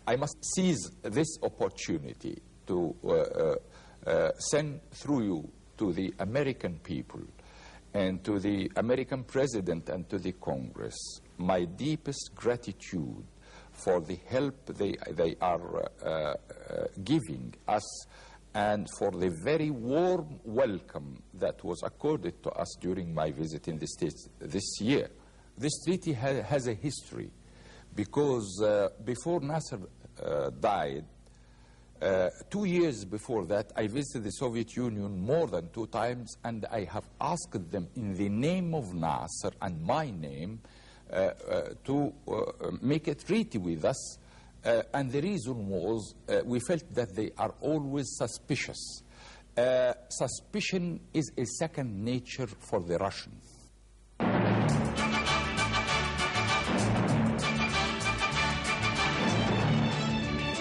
I must seize this opportunity to send through you to the American people and to the American President and to the Congress my deepest gratitude for the help they are giving us and for the very warm welcome that was accorded to us during my visit in the States this year. This treaty has a history because before Nasser died, 2 years before that, I visited the Soviet Union more than 2 times, and I have asked them in the name of Nasser and my name to make a treaty with us. And the reason was we felt that they are always suspicious. Suspicion is a second nature for the Russians.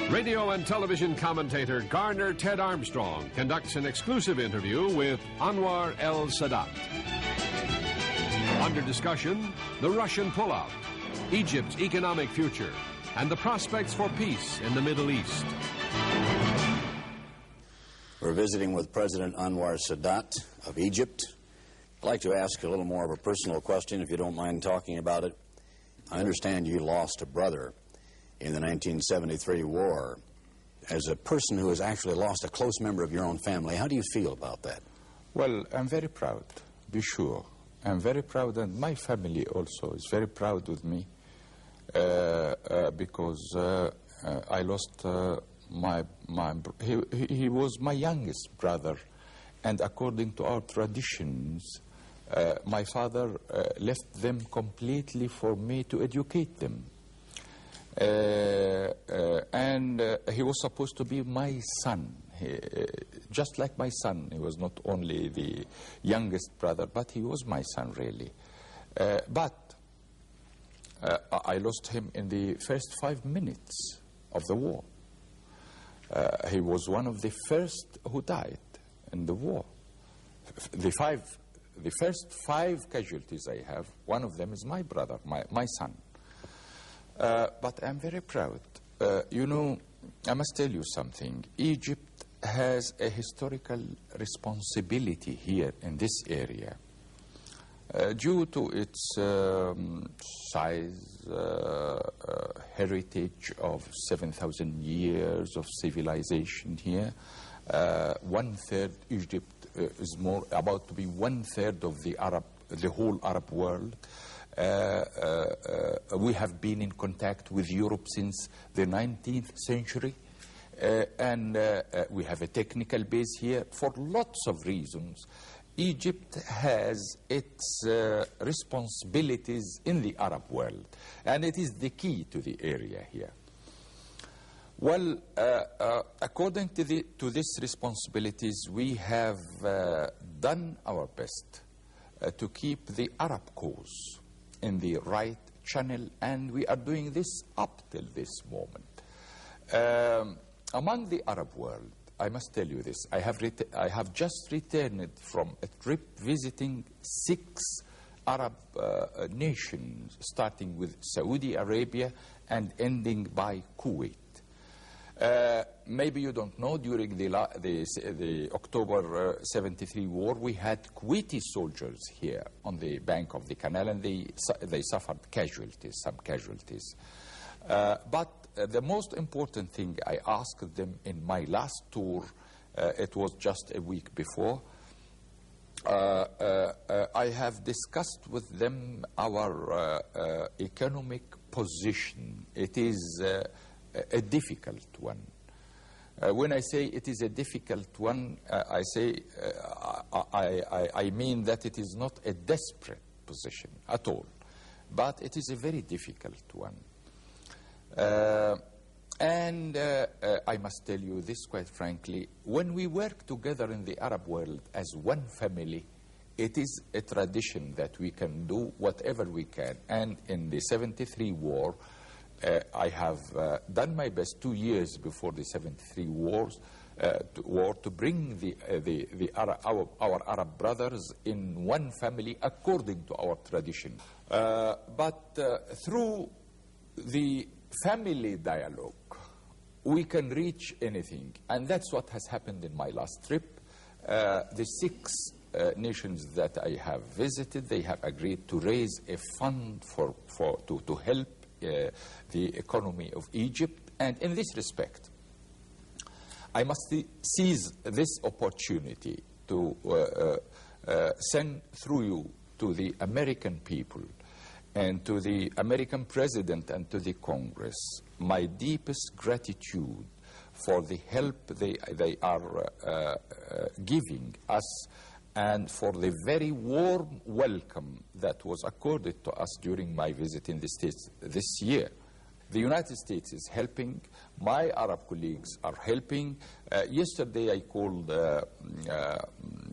Radio and television commentator Garner Ted Armstrong conducts an exclusive interview with Anwar el-Sadat. Under discussion, the Russian pullout, Egypt's economic future, and the prospects for peace in the Middle East. We're visiting with President Anwar Sadat of Egypt. I'd like to ask a little more of a personal question, if you don't mind talking about it. I understand you lost a brother in the 1973 war. As a person who has actually lost a close member of your own family, how do you feel about that? Well, I'm very proud, be sure. I'm very proud, and my family also is very proud with me because I lost he was my youngest brother, and according to our traditions, my father left them completely for me to educate them. And he was supposed to be my son, just like my son. He was not only the youngest brother, but he was my son, really. But I lost him in the first 5 minutes of the war. He was one of the first who died in the war. The first 5 casualties I have, one of them is my brother, my son. But I'm very proud. You know, I must tell you something. Egypt has a historical responsibility here in this area. Due to its size, heritage of 7,000 years of civilization here, 1/3 Egypt is about to be 1/3 of the whole Arab world. We have been in contact with Europe since the 19th century, and we have a technical base here. For lots of reasons, Egypt has its responsibilities in the Arab world, and it is the key to the area here. Well, according to these responsibilities, we have done our best to keep the Arab cause in the right channel, and we are doing this up till this moment. Among the Arab world, I must tell you this, I have just returned from a trip visiting 6 Arab nations, starting with Saudi Arabia and ending by Kuwait. Maybe you don't know, during the October 73 war, we had Kuwaiti soldiers here on the bank of the canal, and they suffered some casualties. But the most important thing I asked them in my last tour, it was just a week before, I have discussed with them our economic position. It is a difficult one. When I say it is a difficult one, I mean that it is not a desperate position at all, but it is a very difficult one. And I must tell you this quite frankly, when we work together in the Arab world as one family, it is a tradition that we can do whatever we can. And in the 73 war, I have done my best 2 years before the 73 war to bring our Arab brothers in one family according to our tradition. But through the family dialogue, we can reach anything. And that's what has happened in my last trip. The 6 nations that I have visited, they have agreed to raise a fund to help the economy of Egypt. And in this respect, I must seize this opportunity to send through you to the American people and to the American President and to the Congress my deepest gratitude for the help they are giving us and for the very warm welcome that was accorded to us during my visit in the States this year. The United States is helping. My Arab colleagues are helping. Yesterday I called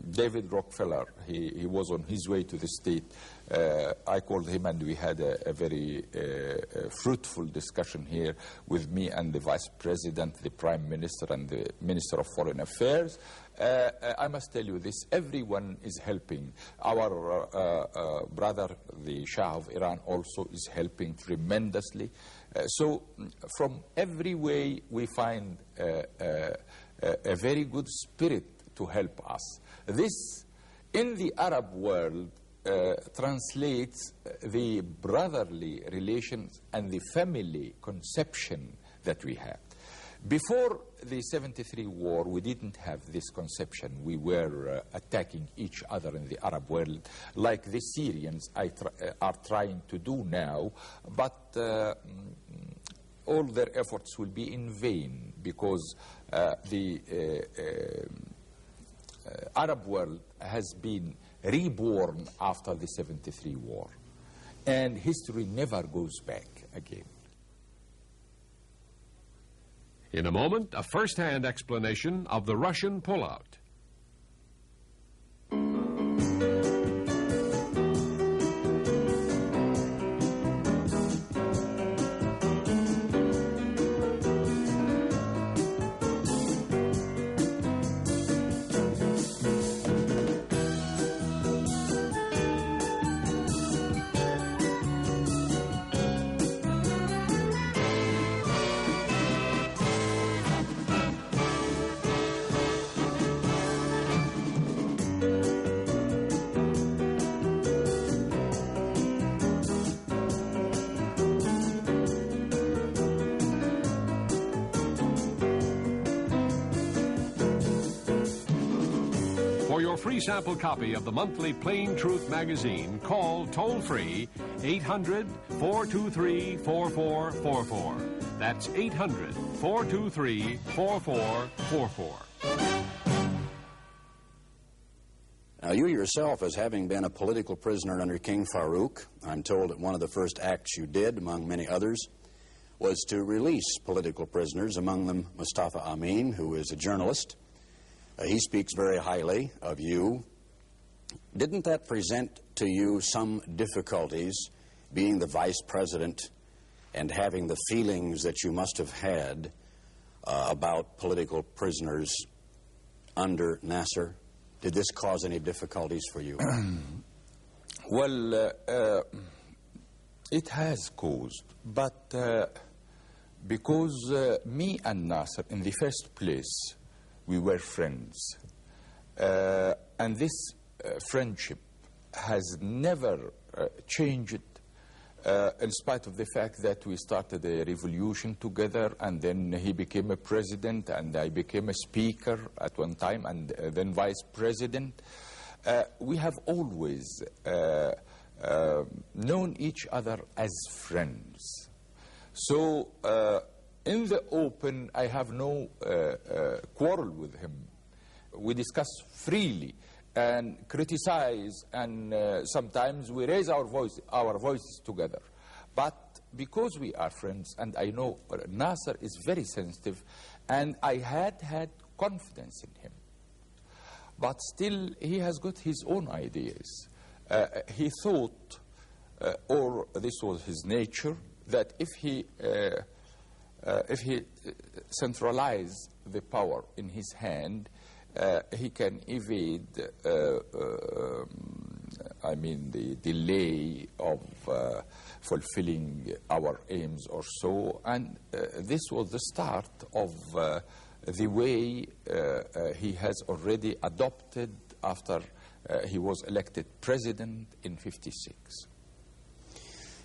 David Rockefeller. He was on his way to the state. I called him and we had a very fruitful discussion here with me and the Vice President, the Prime Minister and the Minister of Foreign Affairs. I must tell you this, everyone is helping. Our brother, the Shah of Iran, also is helping tremendously. So from every way we find a very good spirit to help us. This, in the Arab world, translates the brotherly relations and the family conception that we have. Before the 73 war, we didn't have this conception. We were attacking each other in the Arab world like the Syrians are trying to do now, but all their efforts will be in vain because the Arab world has been reborn after the 73 war, and history never goes back again. In a moment, a first-hand explanation of the Russian pullout. For your free sample copy of the monthly Plain Truth magazine, call toll-free 800-423-4444. That's 800-423-4444. Now, you yourself, as having been a political prisoner under King Farouk, I'm told that one of the first acts you did, among many others, was to release political prisoners, among them Mustafa Amin, who is a journalist. He speaks very highly of you. Didn't that present to you some difficulties, being the vice president and having the feelings that you must have had about political prisoners under Nasser? Did this cause any difficulties for you? Well, it has caused, but because me and Nasser, in the first place, we were friends. And this friendship has never changed, in spite of the fact that we started a revolution together, and then he became a president, and I became a speaker at one time, and then vice president. We have always known each other as friends. So, in the open, I have no quarrel with him. We discuss freely and criticize, and sometimes we raise our voices together. But because we are friends, and I know Nasser is very sensitive, and I had confidence in him. But still, he has got his own ideas. He thought, or this was his nature, that if he centralized the power in his hand, he can evade I mean, the delay of fulfilling our aims or so. And this was the start of the way he has already adopted after he was elected president in '56.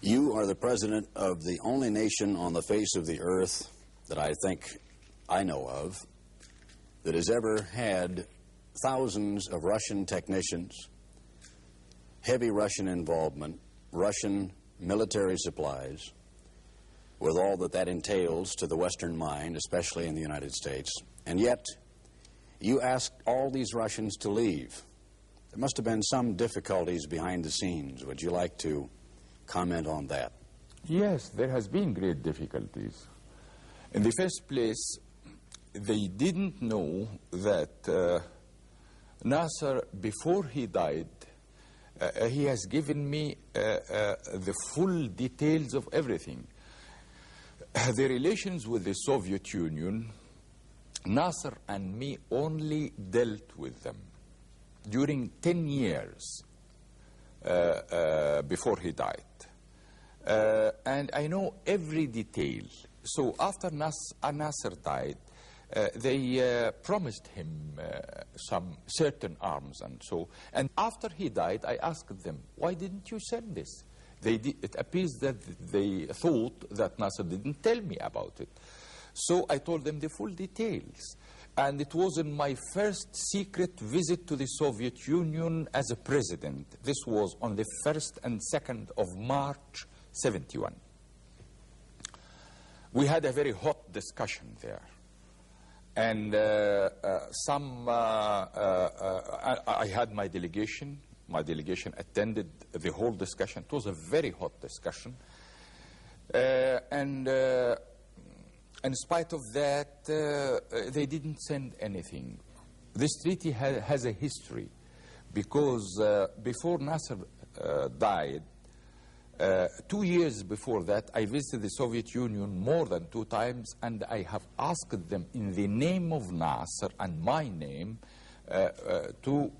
You are the president of the only nation on the face of the earth that I think I know of that has ever had thousands of Russian technicians, heavy Russian involvement, Russian military supplies, with all that that entails to the Western mind, especially in the United States. And yet, you asked all these Russians to leave. There must have been some difficulties behind the scenes. Would you like to comment on that? Yes, there has been great difficulties. In the first place, they didn't know that Nasser, before he died, he has given me the full details of everything. The relations with the Soviet Union, Nasser and me only dealt with them during 10 years before he died. And I know every detail. So after Nasser died, they promised him some certain arms and so. And after he died, I asked them, why didn't you send this? It appears that they thought that Nasser didn't tell me about it. So I told them the full details. And it was in my first secret visit to the Soviet Union as a president. This was on the 1st and 2nd of March, '71. We had a very hot discussion there. And I had my delegation. My delegation attended the whole discussion. It was a very hot discussion. And in spite of that, they didn't send anything. This treaty has a history because before Nasser died, 2 years before that, I visited the Soviet Union more than 2 times, and I have asked them in the name of Nasser and my name to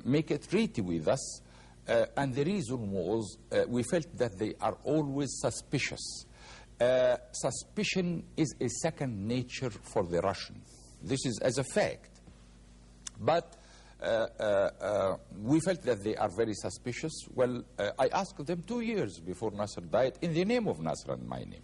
make a treaty with us. And the reason was we felt that they are always suspicious. Suspicion is a second nature for the Russians. This is as a fact. But we felt that they are very suspicious. Well, I asked them 2 years before Nasser died in the name of Nasser and my name.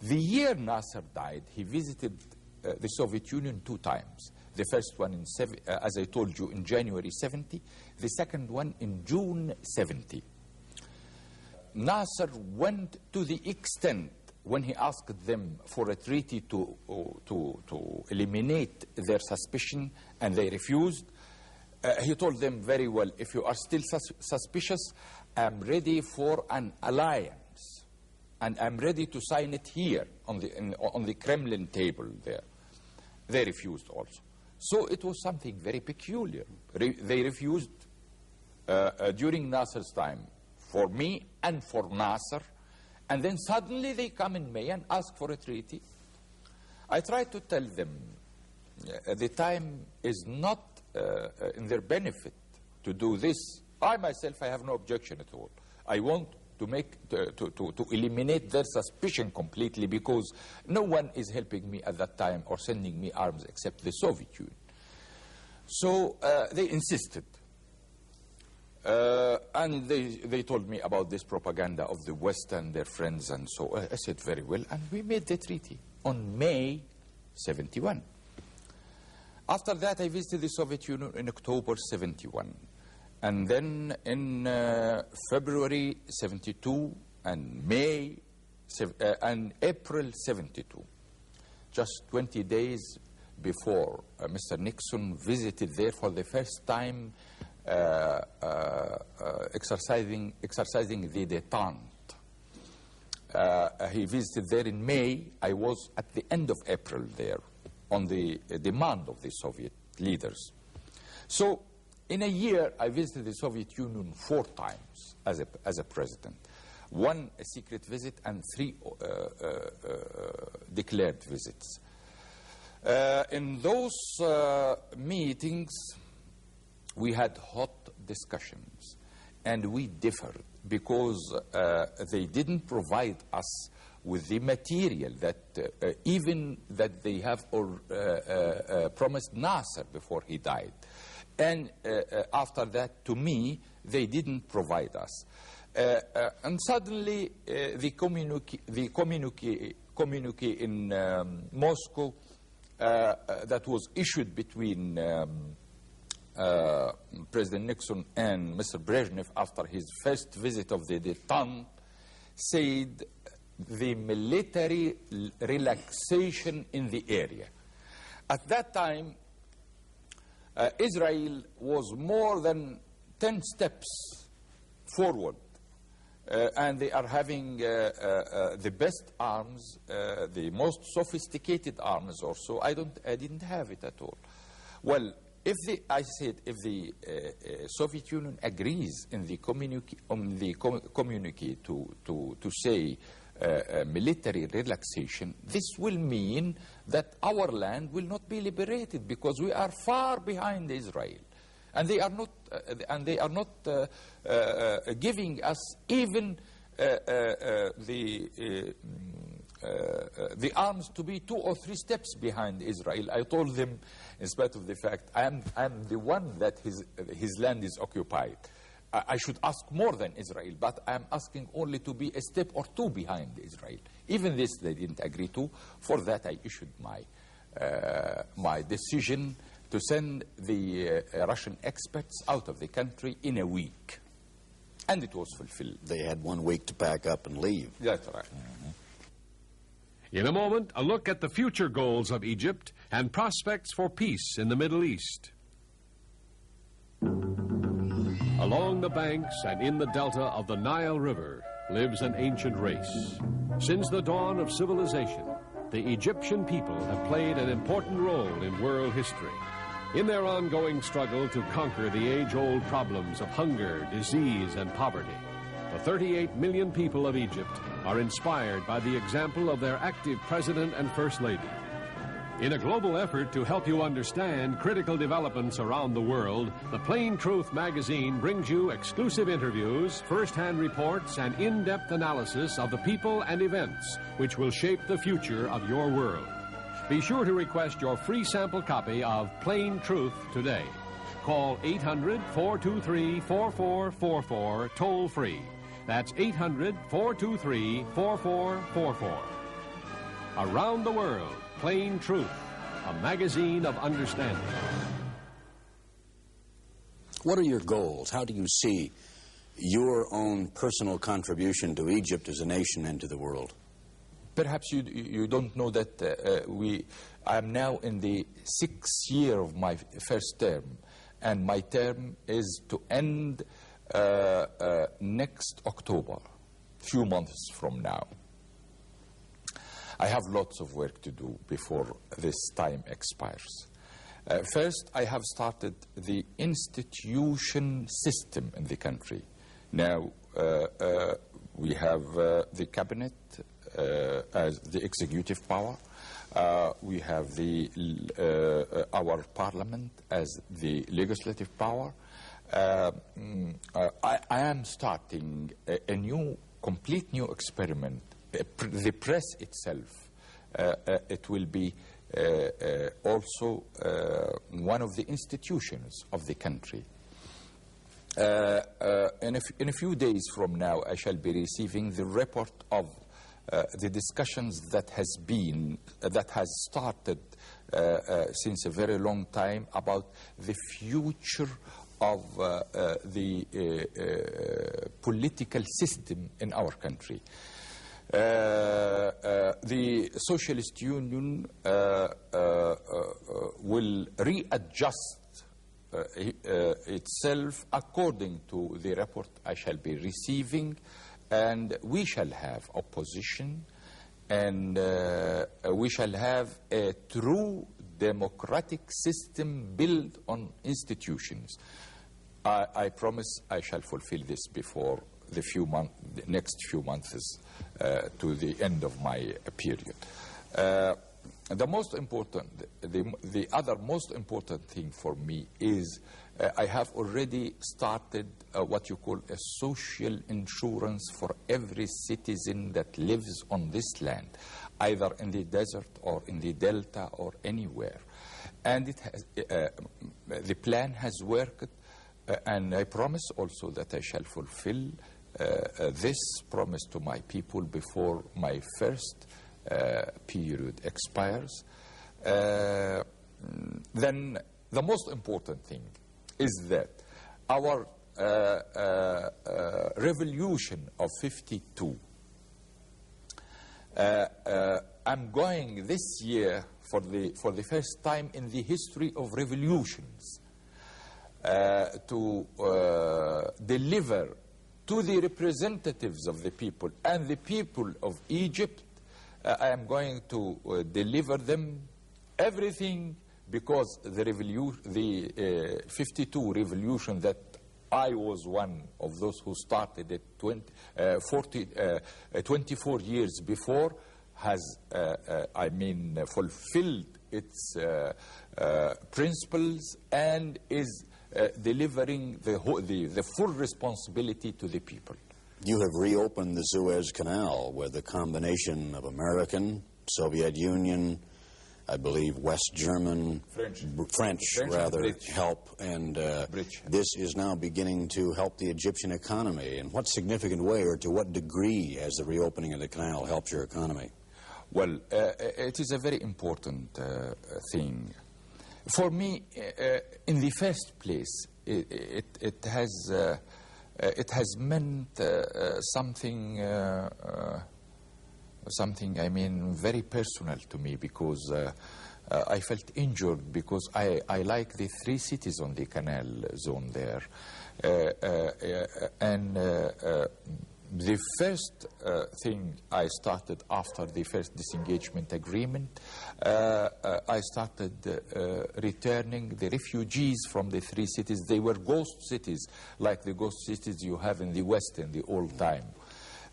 The year Nasser died, he visited the Soviet Union 2 times. The first one, as I told you, in January '70. The second one in June '70. Nasser went to the extent when he asked them for a treaty to eliminate their suspicion, and they refused. He told them very well, if you are still suspicious, I'm ready for an alliance, and I'm ready to sign it here on the Kremlin table there. They refused also. So it was something very peculiar. They refused during Nasser's time for me and for Nasser, and then suddenly they come in May and ask for a treaty. I tried to tell them the time is not in their benefit to do this. I myself, I have no objection at all. I want to eliminate their suspicion completely, because no one is helping me at that time or sending me arms except the Soviet Union. So they insisted. And they told me about this propaganda of the West and their friends, and so I said, very well, and we made the treaty on May '71. After that, I visited the Soviet Union in October '71. And then in February '72 and May and April '72, just 20 days before Mr. Nixon visited there for the first time, exercising the détente. He visited there in May. I was at the end of April there on the demand of the Soviet leaders. So in a year, I visited the Soviet Union 4 times as a president. 1 a secret visit and 3 declared visits. In those meetings, we had hot discussions. and we differed because they didn't provide us with the material that even that they have promised Nasser before he died. And after that, to me, they didn't provide us. And suddenly, the communique in Moscow that was issued between President Nixon and Mr. Brezhnev after his first visit of the détente said the military relaxation in the area. At that time, Israel was more than 10 steps forward, and they are having the best arms, the most sophisticated arms also. I didn't have it at all. Well, if the Soviet Union agrees in the communique to say military relaxation, this will mean that our land will not be liberated because we are far behind Israel, and they are not giving us even the arms to be 2 or 3 steps behind Israel. I told them, in spite of the fact I'm the one that his land is occupied, I should ask more than Israel, but I'm asking only to be a step or 2 behind Israel. Even this they didn't agree to. For that I issued my decision to send the Russian experts out of the country in a week. And it was fulfilled. They had 1 week to pack up and leave. That's right. In a moment, a look at the future goals of Egypt and prospects for peace in the Middle East. Along the banks and in the delta of the Nile River lives an ancient race. Since the dawn of civilization, the Egyptian people have played an important role in world history. In their ongoing struggle to conquer the age-old problems of hunger, disease, and poverty, the 38 million people of Egypt are inspired by the example of their active president and first lady. In a global effort to help you understand critical developments around the world, the Plain Truth magazine brings you exclusive interviews, first-hand reports, and in-depth analysis of the people and events which will shape the future of your world. Be sure to request your free sample copy of Plain Truth today. Call 800-423-4444 toll-free. That's 800-423-4444. Around the World, Plain Truth, a magazine of understanding. What are your goals? How do you see your own personal contribution to Egypt as a nation and to the world? Perhaps you don't know that I am now in the 6th year of my first term, and my term is to end next October, few months from now. I have lots of work to do before this time expires. First, I have started the institution system in the country. Now, we have the cabinet as the executive power. We have our parliament as the legislative power. I am starting a complete new experiment. The press itself, it will be also one of the institutions of the country. In a few days from now, I shall be receiving the report of the discussions that has started since a very long time about the future of the political system in our country. The Socialist Union will readjust itself according to the report I shall be receiving, and we shall have opposition, and we shall have a true democratic system built on institutions. I promise I shall fulfill this before the next few months to the end of my period. the most important, the other most important thing for me is I have already started what you call a social insurance for every citizen that lives on this land, either in the desert or in the delta or anywhere. And it has, the plan has worked, and I promise also that I shall fulfill this promise to my people before my first period expires. Then the most important thing is that our revolution of 52, I'm going this year for the first time in the history of revolutions to deliver to the representatives of the people and the people of Egypt. I am going to deliver them everything, because the 52 revolution that I was one of those who started it 24 years before has, fulfilled its principles and is delivering the full responsibility to the people. You have reopened the Suez Canal with a combination of American, Soviet Union, I believe West German, French help, and this is now beginning to help the Egyptian economy. In what significant way, or to what degree has the reopening of the canal helped your economy? Well, it is a very important thing. For me, in the first place, it has meant something, I mean, very personal to me, because I felt injured because I like the 3 cities on the canal zone there. The first thing I started after the first disengagement agreement, I started returning the refugees from the 3 cities. They were ghost cities, like the ghost cities you have in the West in the old time.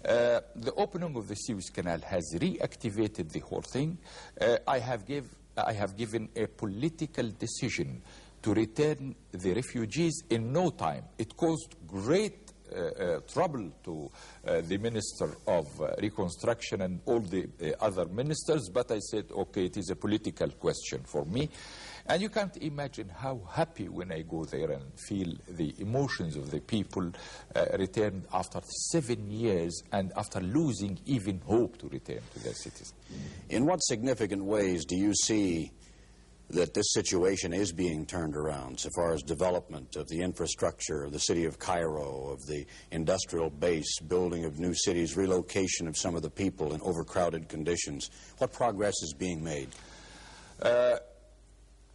The opening of the Suez Canal has reactivated the whole thing. I have given a political decision to return the refugees in no time. It caused great trouble to the Minister of Reconstruction and all the other ministers, but I said, okay, it is a political question for me. And you can't imagine how happy when I go there and feel the emotions of the people returned after 7 years and after losing even hope to return to their cities. In what significant ways do you see that this situation is being turned around, so far as development of the infrastructure of the city of Cairo, of the industrial base, building of new cities, relocation of some of the people in overcrowded conditions? What progress is being made?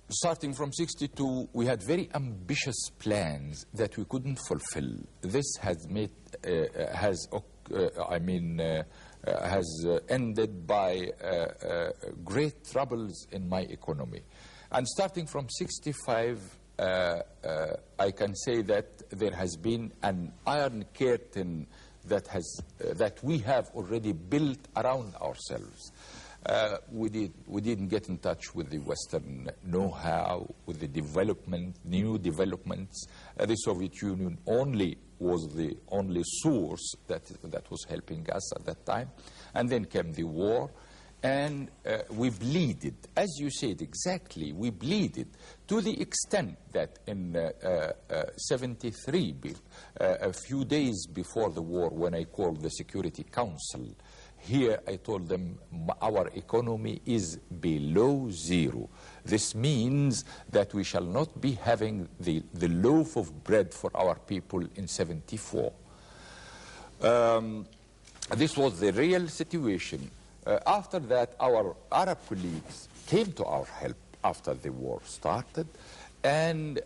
Starting from 62, we had very ambitious plans that we couldn't fulfill. This has ended by great troubles in my economy. And starting from 65, I can say that there has been an iron curtain that we have already built around ourselves. We didn't get in touch with the Western know-how, with the new developments. The Soviet Union was the only source that was helping us at that time. And then came the war, and we bleeded. As you said exactly, we bleeded to the extent that in 73, a few days before the war, when I called the Security Council, here I told them our economy is below zero. This means that we shall not be having the loaf of bread for our people in 74. This was the real situation. After that, our Arab colleagues came to our help after the war started, and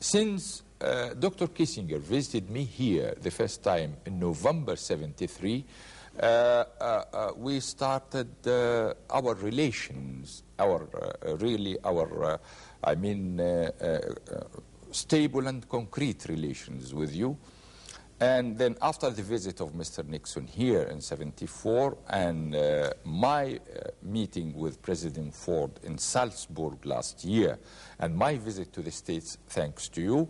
since Dr. Kissinger visited me here the first time in November 73, we started our relations, stable and concrete relations with you. And then after the visit of Mr. Nixon here in '74 and my meeting with President Ford in Salzburg last year and my visit to the States, thanks to you,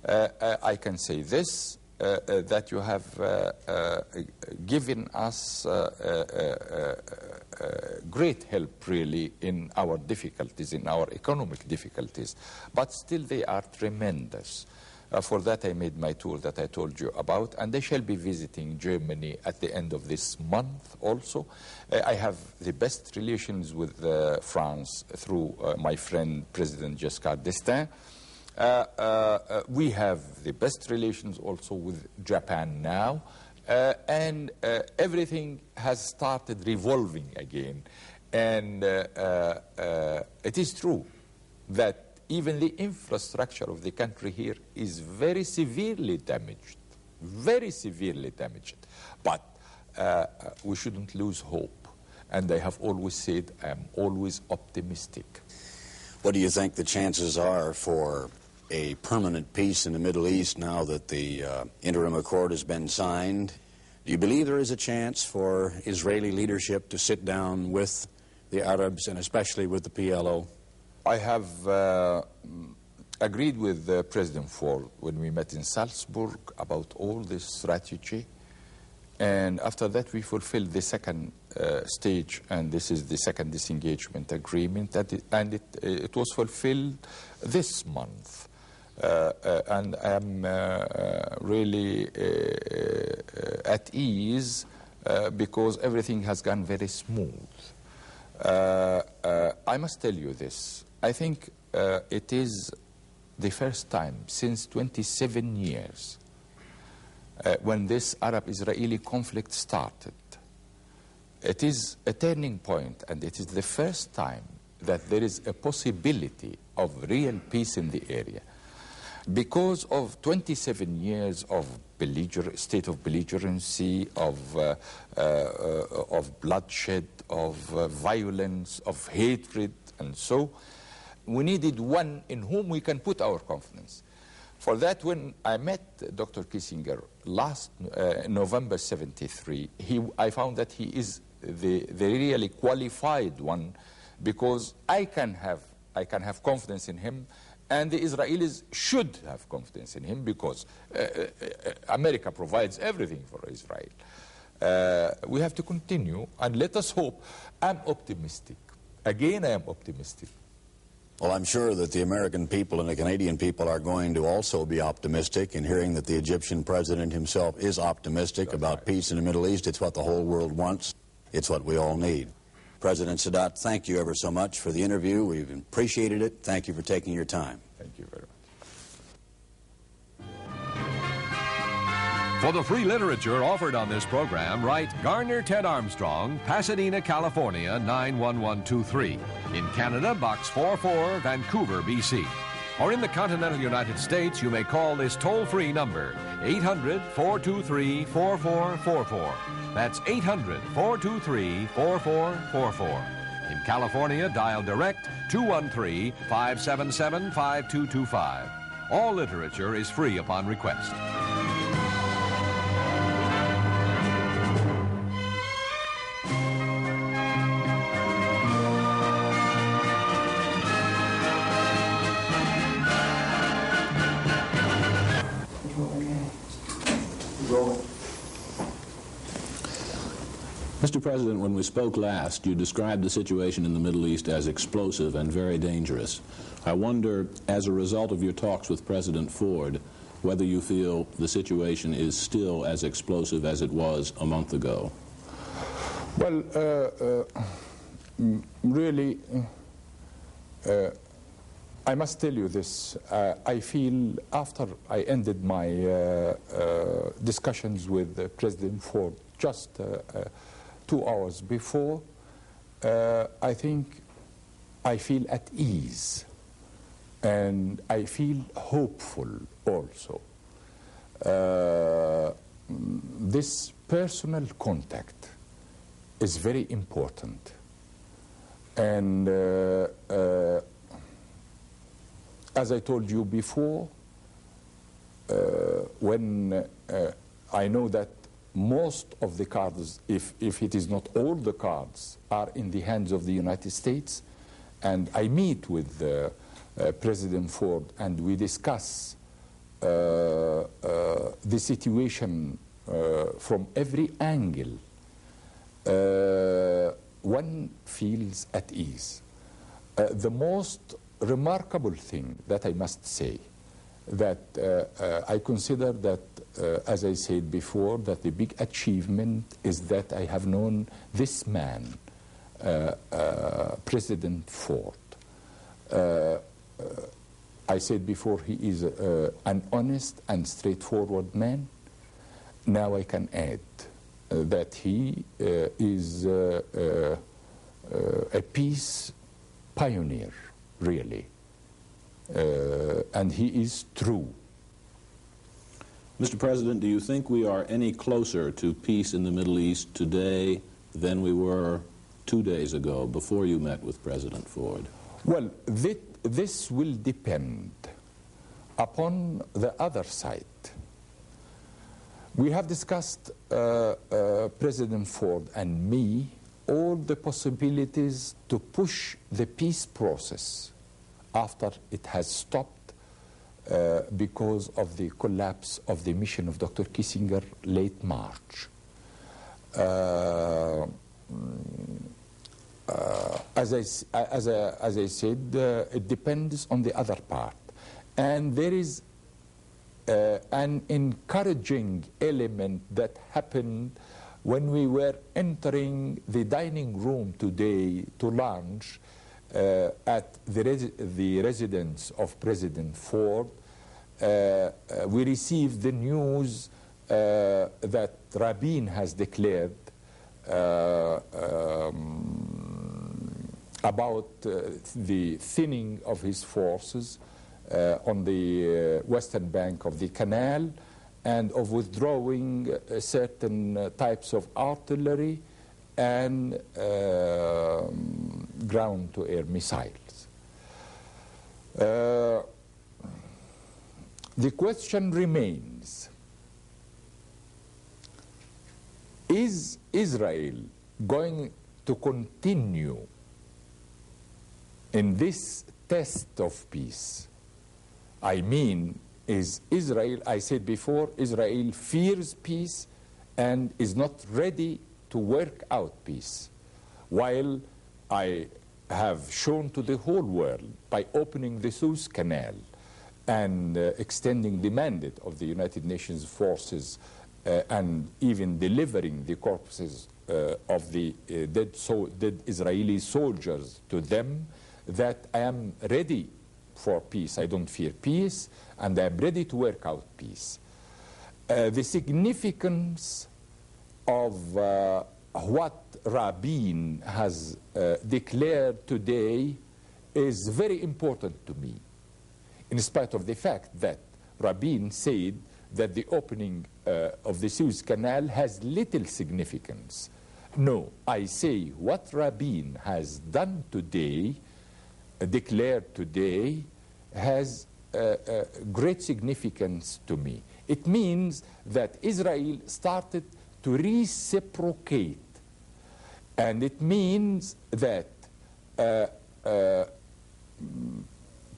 I can say this, that you have given us great help really in our difficulties, in our economic difficulties, but still they are tremendous. For that I made my tour that I told you about, and I shall be visiting Germany at the end of this month also. I have the best relations with France through my friend President Giscard d'Estaing. We have the best relations also with Japan now, and everything has started revolving again. And it is true that even the infrastructure of the country here is very severely damaged, very severely damaged. But we shouldn't lose hope. And I have always said I am always optimistic. What do you think the chances are for a permanent peace in the Middle East now that the interim accord has been signed? Do you believe there is a chance for Israeli leadership to sit down with the Arabs and especially with the PLO? I have agreed with President Ford when we met in Salzburg about all this strategy, and after that we fulfilled the second stage, and this is the second disengagement agreement, and it was fulfilled this month. And I'm really at ease because everything has gone very smooth. I must tell you this. I think it is the first time since 27 years when this Arab-Israeli conflict started. It is a turning point, and it is the first time that there is a possibility of real peace in the area. Because of 27 years of state of belligerency, of bloodshed, of violence, of hatred, and so, we needed one in whom we can put our confidence. For that, when I met Dr. Kissinger last November '73, I found that he is the really qualified one, because I can have confidence in him, and the Israelis should have confidence in him, because America provides everything for Israel. We have to continue, and let us hope. I'm optimistic. Again, I am optimistic. Well, I'm sure that the American people and the Canadian people are going to also be optimistic in hearing that the Egyptian president himself is optimistic about peace in the Middle East. It's what the whole world wants. It's what we all need. President Sadat, thank you ever so much for the interview. We've appreciated it. Thank you for taking your time. Thank you very much. For the free literature offered on this program, write Garner Ted Armstrong, Pasadena, California, 91123. In Canada, Box 44, Vancouver, BC. Or in the continental United States, you may call this toll-free number, 800-423-4444. That's 800-423-4444. In California, dial direct 213-577-5225. All literature is free upon request. Mr. President, when we spoke last, you described the situation in the Middle East as explosive and very dangerous. I wonder, as a result of your talks with President Ford, whether you feel the situation is still as explosive as it was a month ago. Well, really, I must tell you this. I feel after I ended my discussions with President Ford just 2 hours before, I think I feel at ease, and I feel hopeful also. This personal contact is very important, and as I told you before, when I know that most of the cards, if it is not all the cards, are in the hands of the United States, and I meet with President Ford and we discuss the situation from every angle, one feels at ease. The most remarkable thing that I must say, that I consider that, as I said before, that the big achievement is that I have known this man, President Ford. I said before, he is an honest and straightforward man. Now I can add that he is a peace pioneer, really. And he is true. Mr. President, do you think we are any closer to peace in the Middle East today than we were 2 days ago, before you met with President Ford? Well, this will depend upon the other side. We have discussed, President Ford and me, all the possibilities to push the peace process after it has stopped because of the collapse of the mission of Dr. Kissinger late March. As I said, it depends on the other part. And there is an encouraging element that happened when we were entering the dining room today to lunch at the residence of President Ford. We received the news that Rabin has declared about the thinning of his forces on the western bank of the canal, and of withdrawing certain types of artillery and ground-to-air missiles. The question remains, is Israel going to continue in this test of peace? I mean, is Israel, I said before, Israel fears peace and is not ready to work out peace, while I have shown to the whole world by opening the Suez Canal and extending the mandate of the United Nations forces and even delivering the corpses of the dead Israeli soldiers to them, that I am ready for peace. I don't fear peace, and I am ready to work out peace. The significance of what Rabin has declared today is very important to me, in spite of the fact that Rabin said that the opening of the Suez Canal has little significance. No, I say what Rabin has done today, declared today, has great significance to me. It means that Israel started to reciprocate, and it means that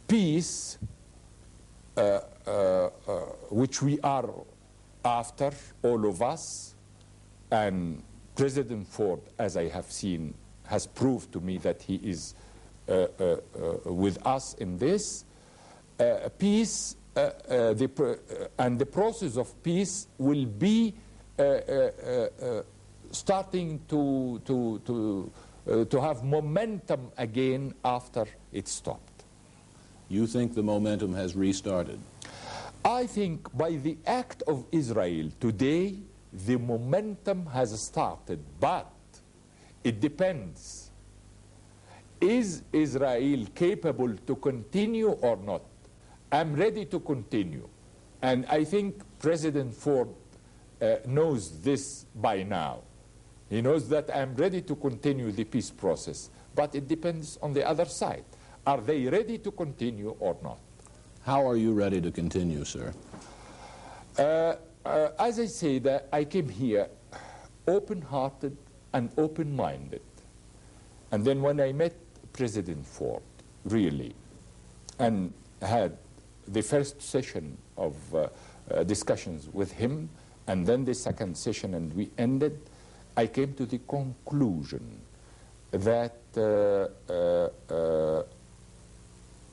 peace, which we are after, all of us, and President Ford, as I have seen, has proved to me that he is with us in this. Peace and the process of peace will be starting to have momentum again after it stopped. You think the momentum has restarted? I think by the act of Israel today, the momentum has started, but it depends. Is Israel capable to continue or not? I'm ready to continue. And I think President Ford knows this by now. He knows that I'm ready to continue the peace process, but it depends on the other side. Are they ready to continue or not? How are you ready to continue, sir? As I said, I came here open-hearted and open-minded. And then when I met President Ford, really, and had the first session of discussions with him, and then the second session, and we ended, I came to the conclusion that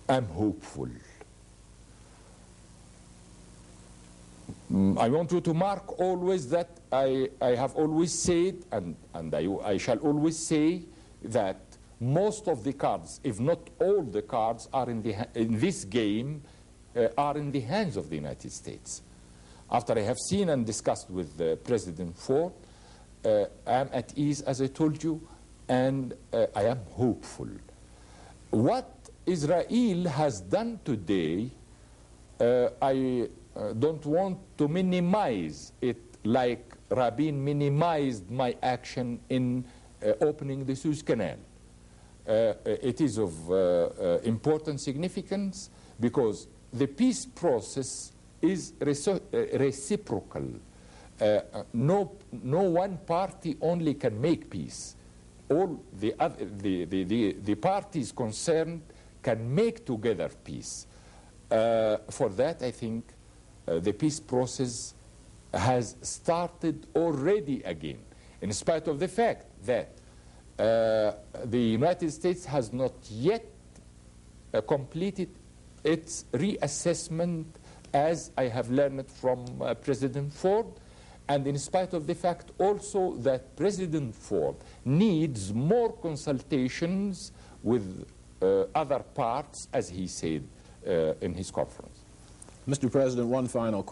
I'm hopeful. I want you to mark always that I have always said, and I shall always say, that most of the cards, if not all the cards, are in this game are in the hands of the United States. After I have seen and discussed with President Ford, I am at ease, as I told you, and I am hopeful. What Israel has done today, I don't want to minimize it like Rabin minimized my action in opening the Suez Canal. It is of important significance because the peace process is reciprocal. No one party only can make peace. All the parties concerned can make together peace. For that, I think the peace process has started already again, in spite of the fact that the United States has not yet completed its reassessment, as I have learned from President Ford, and in spite of the fact also that President Ford needs more consultations with other parts, as he said in his conference. Mr. President, one final question.